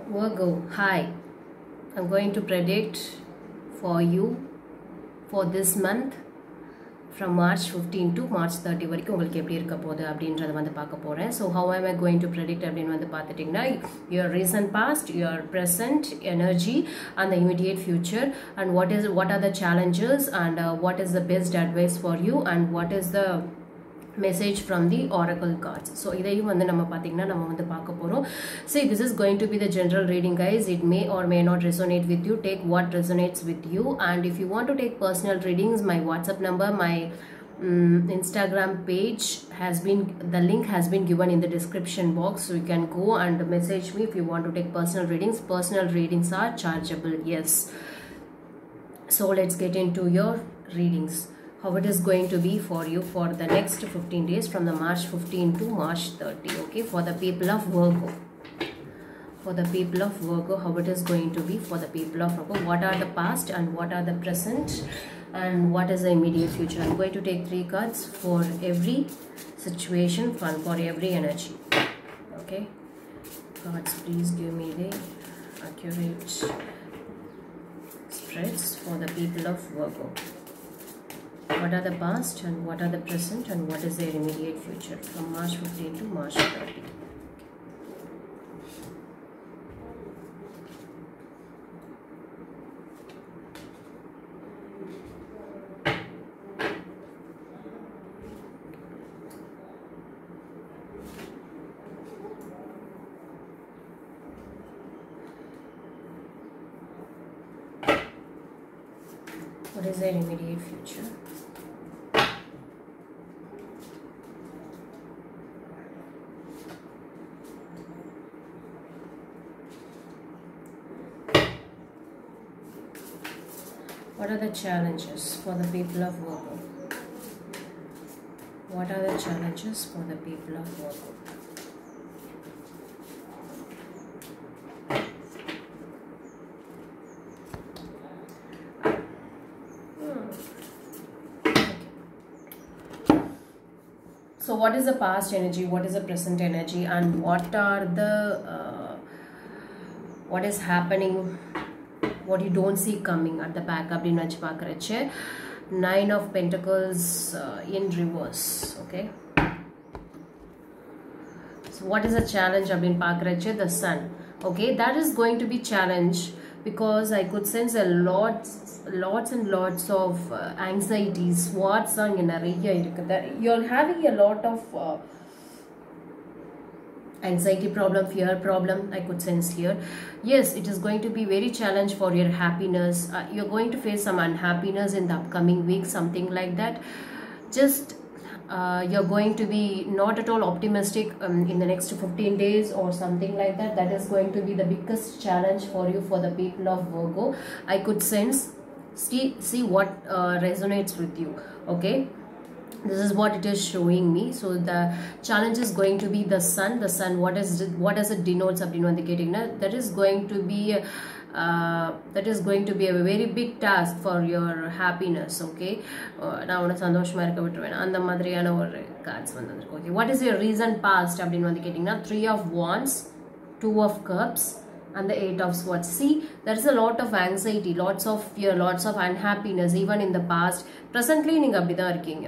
Virgo, hi. I'm going to predict for you for this month from March 15 to March 30 வரைக்கும் உங்களுக்கு எப்படி இருக்க போகுது அப்படின்றத வந்து பார்க்க போறேன். So how am I going to predict அப்படின்னு வந்து பார்த்துட்டீங்கன்னா your recent past, your present energy and the immediate future, and what are the challenges, and what is the best advice for you, and what is the message from the oracle cards. So இதையும் வந்து நம்ம பாத்தீங்கன்னா நம்ம வந்து பார்க்க போறோம். See, this is going to be the general reading, guys. It may or may not resonate with you. Take what resonates with you, and if you want to take personal readings, my WhatsApp number, my Instagram page the link has been given in the description box, so you can go and message me if you want to take personal readings. Personal readings are chargeable, yes. So let's get into your readings, how it is going to be for you for the next 15 days from the March 15 to March 30. Okay, for the people of Virgo. For the people of Virgo, how it is going to be for the people of Virgo. What are the past and what are the present and what is the immediate future. I'm going to take 3 cards for every situation, for every energy. Okay, cards, please give me the accurate spreads for the people of Virgo. What are the past and what are the present and what is their immediate future from March 15 to March 30. What is their immediate future? What are the challenges for the people of Virgo? What are the challenges for the people of Virgo? So what is the past energy, what is the present energy, and what are the what is happening, what you don't see coming at the back அப்படின்னு வச்சு பார்க்குறச்சு 9 of Pentacles in reverse. Okay, so what is the challenge அப்படின்னு பார்க்குறச்சு the Sun. Okay, that is going to be challenge because I could sense a lots and lots of anxieties. What's on you're having a lot of anxiety problem, fear problem, I could sense here. Yes, it is going to be very challenge for your happiness. You're going to face some unhappiness in the upcoming week, something like that. Just you're going to be not at all optimistic in the next 15 days or something like that. That is going to be the biggest challenge for you, for the people of Virgo. I could sense. See what resonates with you. Okay, this is what it is showing me. So the challenge is going to be the Sun. The Sun, what does it denotes அப்படின்னு வந்து கேட்டிங்கன்னா that is going to be a very big task for your happiness. Okay, நான் உன சந்தோஷமா இருக்க விட்டுருவேன் அந்த மாதிரியான ஒரு cards வந்திருக்கு. Okay, what is your recent past அப்படின்னு வந்து கேட்டிங்கன்னா 3 of Wands, 2 of Cups and the 8 of Swords. See, there is a lot of anxiety, lots of fear, lots of unhappiness even in the past. Presently நீங்க அப்படிதான் இருக்கீங்க.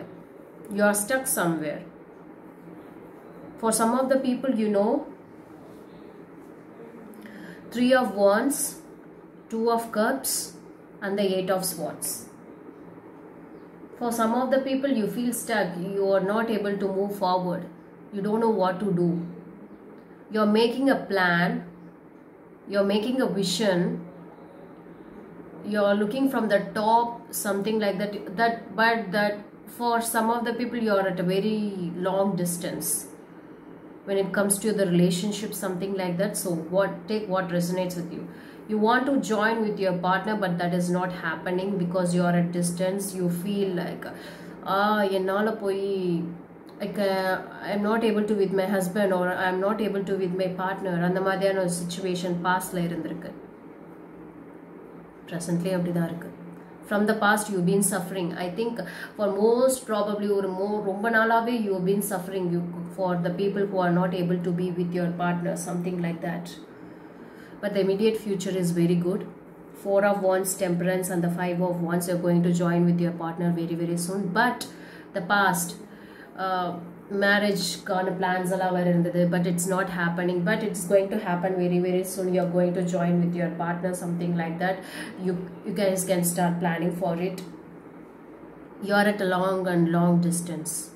You are stuck somewhere. For some of the people, you know, 3 of Wands, 2 of Cups and the 8 of Swords. For some of the people, you feel stuck. You are not able to move forward. You don't know what to do. You are making a plan. You're making a vision, you're looking from the top, something like that, but that for some of the people you are at a very long distance when it comes to the relationship, something like that. So take what resonates with you. You want to join with your partner, but that is not happening because you are at distance. You feel like ennala poi like I'm not able to with my husband, or I'm not able to with my partner. அந்த மாதிரியான ஒரு situation pastல இருந்திருக்கு. Presently அப்படிதான் இருக்கு. From the past you've been suffering. I think for most probably ரொம்ப நாளாவே you've been suffering. For the people who are not able to be with your partner, something like that. but the immediate future is very good. 4 of Wands, Temperance, and the 5 of Wands, you're going to join with your partner very, very soon. But the past, marriage kind of plans, but it's not happening. But it's going to happen very, very soon. You're going to join with your partner, something like that. You guys can start planning for it. You're at a long distance.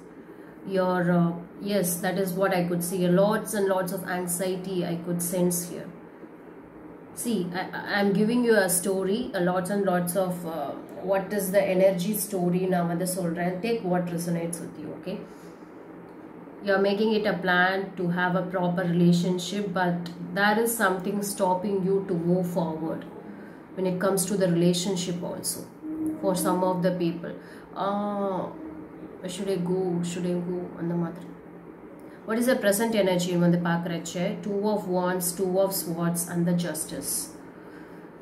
You're, yes, that is what I could see. Lots and lots of anxiety I could sense here. See, I'm giving you a story, lots and lots of what is the energy story now. Take what resonates with you, okay? You're making it a plan to have a proper relationship, but there is something stopping you to move forward when it comes to the relationship also. For some of the people, should I go? And the mother. What is the present energy in the Pakrache? 2 of Wands, 2 of Swords, and the Justice.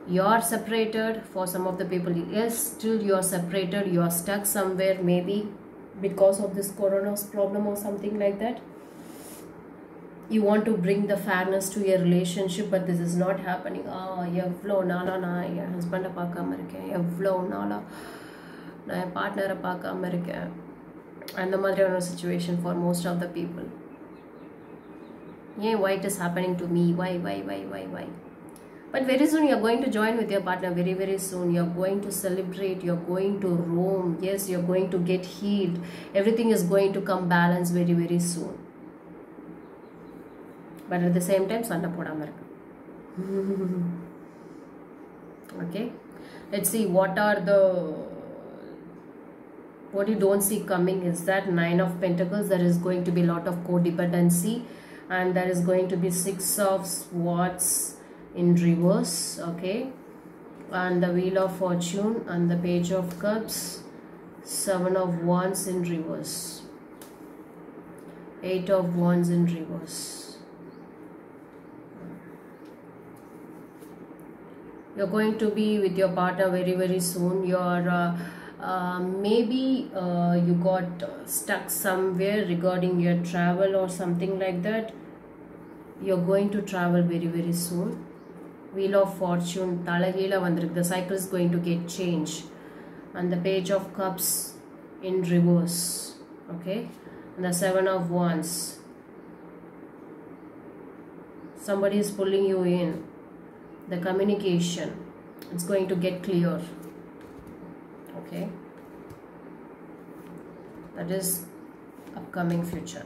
You are separated for some of the people. Yes, still you are separated. You are stuck somewhere, maybe because of this corona's problem or something like that. You want to bring the fairness to your relationship, but this is not happening. Evlo nala na your husband paakama iruken, evlo nala na partner paakama iruken. And the madriyana situation for most of the people. Yeah, why it is happening to me? Why? But very soon you're going to join with your partner. Very, very soon you're going to celebrate. You're going to roam. Yes, you're going to get healed. Everything is going to come balanced very, very soon. But at the same time, Sanda podama irukku. Okay, let's see what you don't see coming is that 9 of Pentacles. There is going to be a lot of codependency, and there is going to be 6 of Swords in reverse, okay, and the Wheel of Fortune and the Page of Cups, 7 of Wands in reverse, 8 of Wands in reverse. You're going to be with your partner very, very soon. You're maybe you got stuck somewhere regarding your travel or something like that. You're going to travel very, very soon. Wheel of Fortune, the cycle is going to get changed, and the Page of Cups in reverse, okay, and the 7 of Wands. Somebody is pulling you in. The communication, it's going to get clear, okay. That is upcoming future.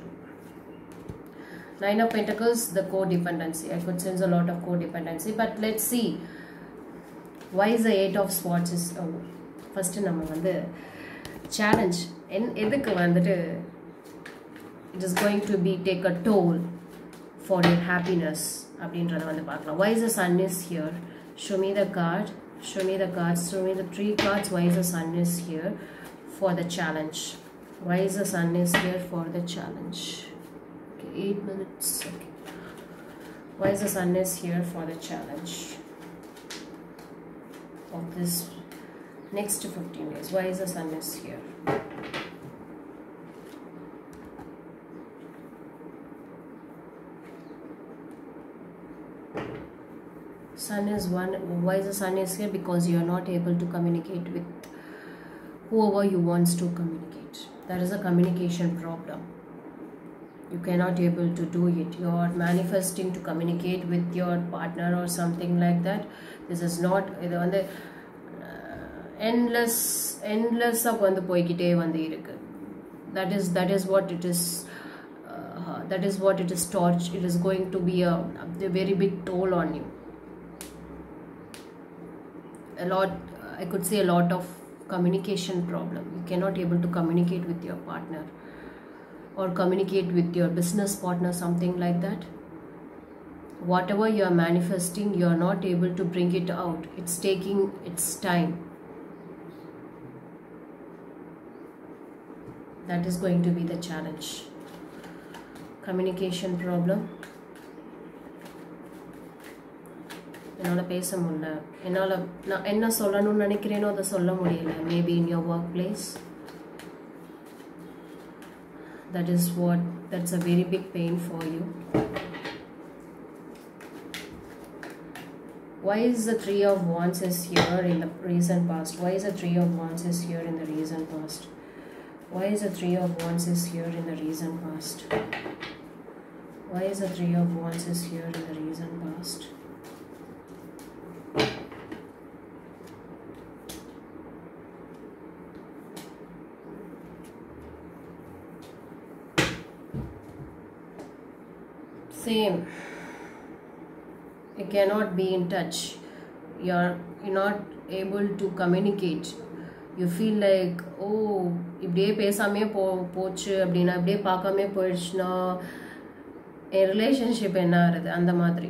9 of Pentacles, the codependency. I could sense a lot of codependency, but let's see why is the 8 of Swords is first நம்ம வந்து challenge எதுக்கு வந்துட்டு it is going to be take a toll for your happiness அப்படின்றத வந்து பார்க்கலாம். Why is the Sun is here? Show me the card. Show me the cards. Show me the 3 cards. Why is the Sun is here for the challenge? Why is the Sun is here for the challenge? 8 minutes. Okay. Why is the Sun is here for the challenge of this next 15 days? Why is the Sun is here? Sun is one. Why is the Sun is here? Because you are not able to communicate with whoever you wants to communicate. There is a communication problem. You cannot able to do it. You are manifesting to communicate with your partner or something like that. This is not endless வந்து போய்கிட்டே வந்து இருக்கு. That is what it is. That is what it is torch. It is going to be a very big toll on you. I could say a lot of communication problem. You cannot able to communicate with your partner or communicate with your business partner, something like that. Whatever you are manifesting, you are not able to bring it out. It's taking its time. That is going to be the challenge. Communication problem. என்னால் பேச முடியல, என்னால் நான் என்ன சொல்லணும்னு நினைக்கிறேனோ அதை சொல்ல முடியல. Maybe in your workplace. That's a very big pain for you. Why is the Three of Wands is here in the recent past? Why is the Three of Wands is here in the recent past? Why is the Three of Wands is here in the recent past? Why is the Three of Wands is here in the recent past? Same. You cannot be in touch. You're not able to communicate. You feel like, oh, இப்படியே பேசாமே போச்சு அப்படினா இப்படியே பார்க்காமே போயிடுச்சுனா relationship என்ன ஆகுது அந்த மாதிரி.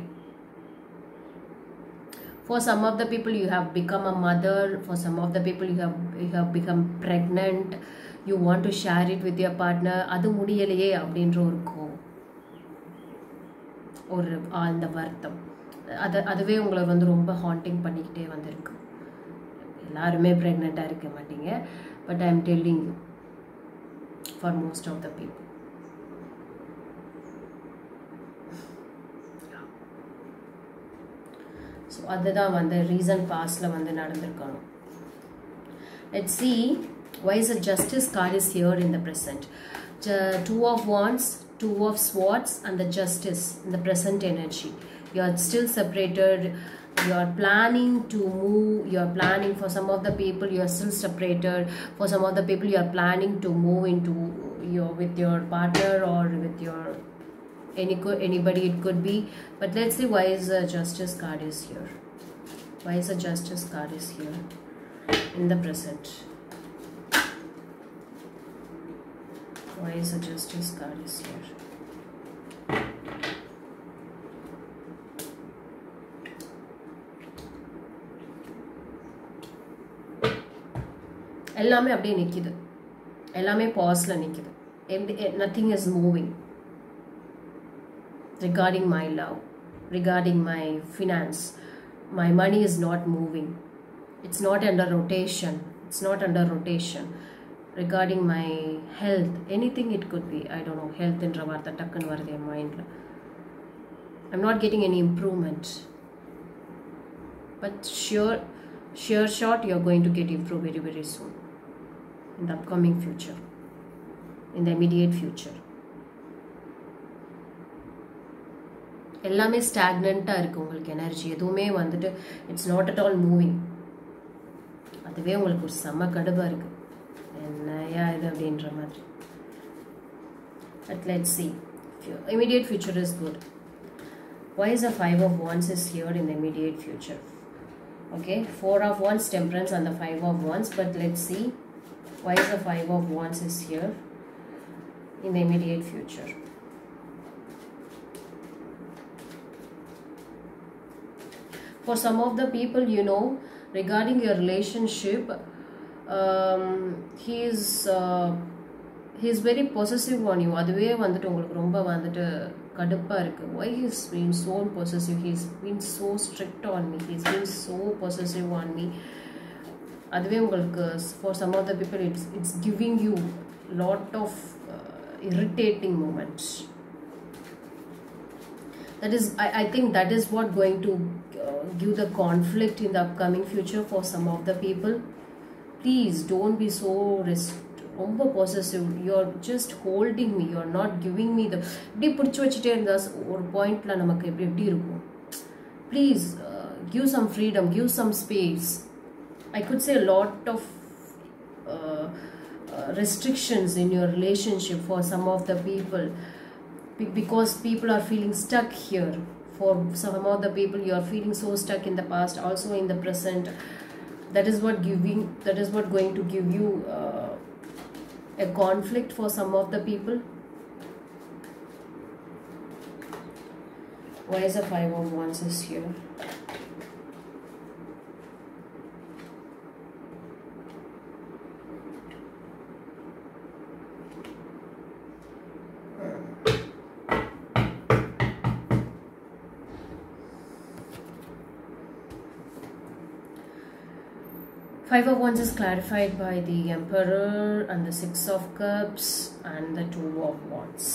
For some of the people you have become a mother, for some of the people you have become pregnant, you want to share it with your partner, அது முடியலையே அப்படின்ற ஒரு அந்த வருத்தம் அதுவே உங்களை வந்து ரொம்ப ஹாண்டிங் பண்ணிக்கிட்டே வந்திருக்கு. எல்லாருமே ப்ரெக்னெண்ட்டாக இருக்க மாட்டீங்க, but I am telling you for most of the people. So அதுதான் வந்து ரீசன்ட் பாஸ்டில் வந்து நடந்திருக்கணும். Let's see why is the Justice card is here in the present. Two of Wands, Two of Swords and the Justice in the present energy. You are still separated. You are planning to move. You are planning, for some of the people you are still separated. For some of the people you are planning to move into with your partner or with your anybody it could be. But let's see why is the Justice card is here. Why is the Justice card is here in the present? Why is the Justice card is here? எல்லாமே அப்படியே நிக்குது, எல்லாமே பாஸ்ல நிக்குது. Nothing is moving regarding my love, regarding my finance. My money is not moving. It's not under rotation. It's not under rotation. Regarding my health, anything it could be, I don't know, health in ravartha takkan varudhe mind la. I'm not getting any improvement, but sure shot you're going to get improved very very soon in the upcoming future, in the immediate future. எல்லாமே ஸ்டாக்னண்டா இருக்கு உங்களுக்கு energy, எதுவுமே வந்துட்டு it's not at all moving. அதுவே உங்களுக்கு ஒரு செம கடுப்பா இருக்கு, என்னையா இது அப்படின்ற மாதிரி. But let's see, immediate future is good. Why is the Five of Wands is here in the immediate future? Okay, Four of Wands, Temperance and the Five of Wands. But let's see why is the Five of Wands is here in the immediate future. For some of the people, you know, regarding your relationship, he is very possessive on you. அதுவே வந்துட்டு உங்களுக்கு ரொம்ப வந்துட்டு கடுப்பா இருக்கு. Why he's been so possessive? He's been so strict on me. He's been so possessive on me. அதுவே உங்களுக்கு, for some of the people it's giving you lot of irritating moments. That is, I think that is what going to give the conflict in the upcoming future for some of the people. Please don't be so ரொம்ப possessive. You're just holding me, you're not giving me the இப்படி பிடிச்சி வச்சுட்டே இருந்தா ஒரு பாயிண்ட்ல நமக்கு எப்படி இருக்கும். Please give some freedom, give some space. I could say a lot of restrictions in your relationship for some of the people, because people are feeling stuck here. For some of the people you are feeling so stuck in the past, also in the present. That is what going to give you a conflict for some of the people. Why is the Five of Wands is here? Five of Wands is clarified by the Emperor and the Six of Cups and the Two of Wands.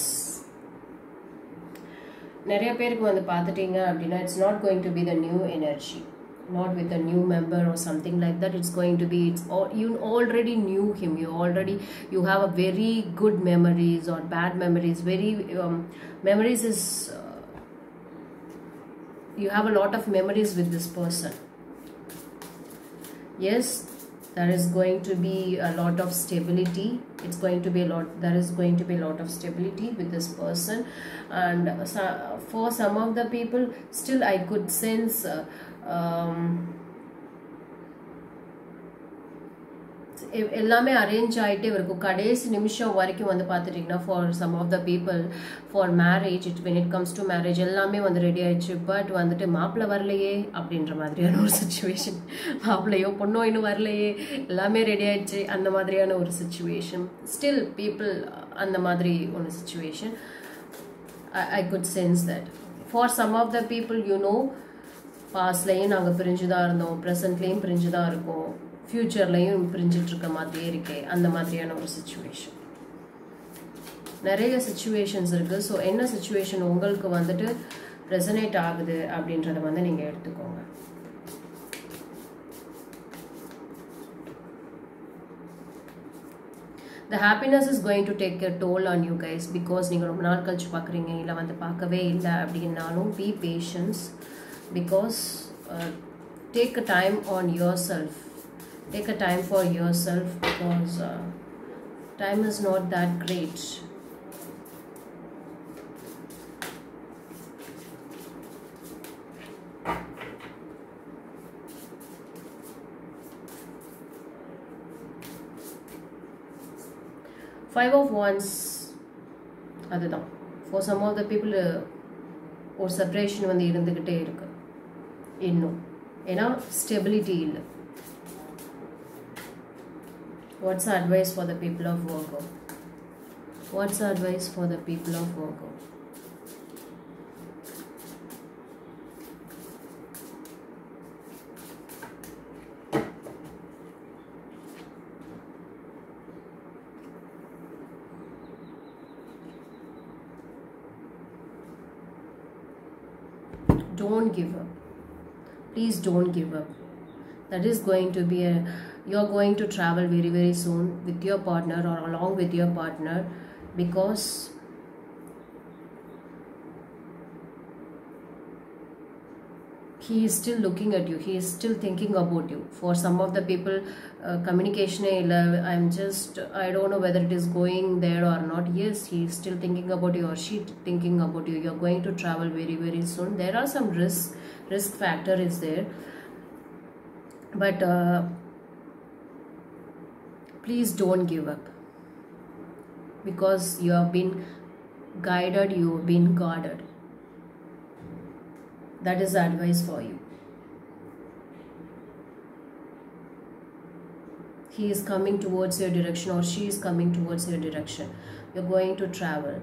நிறைய பேருக்கு வந்து பார்த்துட்டீங்க அப்படின்னா it's not going to be the new energy, not with a new member or something like that. It's going to be, you already knew him, you have a very good memories or bad memories, very memories is you have a lot of memories with this person. Yes, there is going to be a lot of stability. There is going to be a lot of stability with this person. And for some of the people, still I could sense எல்லாமே arrange ஆகிட்டே இருக்கும் கடைசி நிமிஷம் வரைக்கும் வந்து பார்த்துட்டிங்கன்னா for some of the people for marriage when it comes to marriage எல்லாமே வந்து ரெடி ஆயிடுச்சு. பட் வந்துட்டு மாப்பிள்ளை வரலையே அப்படின்ற மாதிரியான ஒரு சுச்சுவேஷன், மாப்பிள்ளையோ பொண்ணோ இன்னும் வரலையே, எல்லாமே ரெடி ஆயிடுச்சு அந்த மாதிரியான ஒரு சுச்சுவேஷன். ஸ்டில் பீப்புள் அந்த மாதிரி ஒரு situation I could sense that. For some of the people, பாஸ்ட்லையும் நாங்கள் பிரிஞ்சு தான் இருந்தோம், ப்ரெசன்ட்லேயும் பிரிஞ்சு தான் இருக்கோம், ஃப்யூச்சர்லையும் பிரிஞ்சிட்டு இருக்க மாதிரியே இருக்கே, அந்த மாதிரியான ஒரு சுச்சுவேஷன். நிறைய சுச்சுவேஷன்ஸ் இருக்குது. ஸோ என்ன சுச்சுவேஷன் உங்களுக்கு வந்துட்டு ரெசனேட் ஆகுது அப்படின்றத வந்து நீங்கள் எடுத்துக்கோங்க. The happiness is going to take a toll on you guys because நீங்கள் ரொம்ப நாள் கழிச்சு பார்க்குறீங்க, இல்லை வந்து பார்க்கவே இல்லை அப்படின்னாலும் be patient because take a time on yourself. Take a time for yourself because time is not that great. Five of Wands, அதுதான் for some of the people ஒரு செப்பரேஷன் வந்து இருந்துக்கிட்டே இருக்கு இன்னும், ஏன்னா ஸ்டெபிலிட்டி இல்லை. What's the advice for the people of Virgo? What's the advice for the people of Virgo? Don't give up. Please don't give up. That is going to be you're going to travel very very soon with your partner or along with your partner because he is still looking at you, he is still thinking about you. For some of the people communication I don't know whether it is going there or not. Yes, he is still thinking about you or she thinking about you. You're going to travel very very soon. There are some risk factor is there, but please don't give up because you have been guided, you have been guarded. That is the advice for you. He is coming towards your direction or she is coming towards your direction. You're going to travel.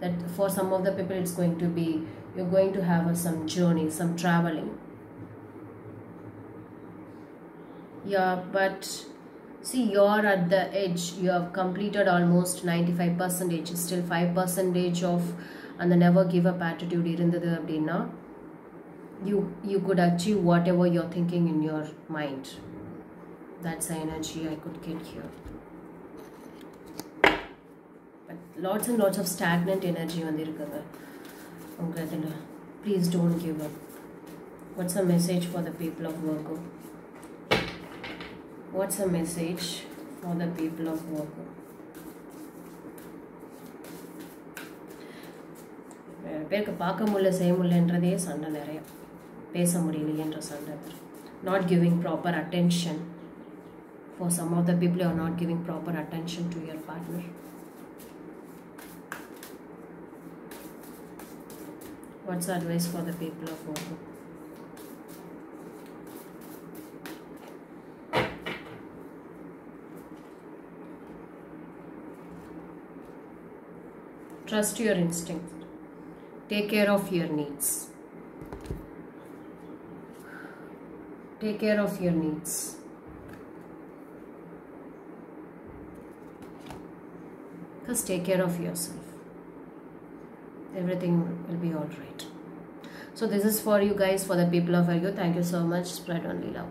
That for some of the people it's going to be, you're going to have some journey, some traveling. Yeah, but see, you're at the edge. You have completed almost 95%. Still 5% of and the never give up attitude irundhathu appadina you could achieve whatever you're thinking in your mind. That's the energy I could get here. But lots and lots of stagnant energy vandirukanga unga adula. Please don't give up. What's the message for the people of Virgo? What's the message for the people of Virgo? பேருக்கு பார்க்க முடியல, செய்ய முடியலன்றதே சண்டை, நிறைய பேச முடியலையேன்ற சண்டை. Not giving proper attention. For some of the people, you are not giving proper attention to your partner. What's the advice for the people of Virgo? Trust your instinct. Take care of your needs. Take care of your needs. Just take care of yourself. Everything will be all right. So this is for you guys, for the people of Virgo. Thank you so much. Spread only love.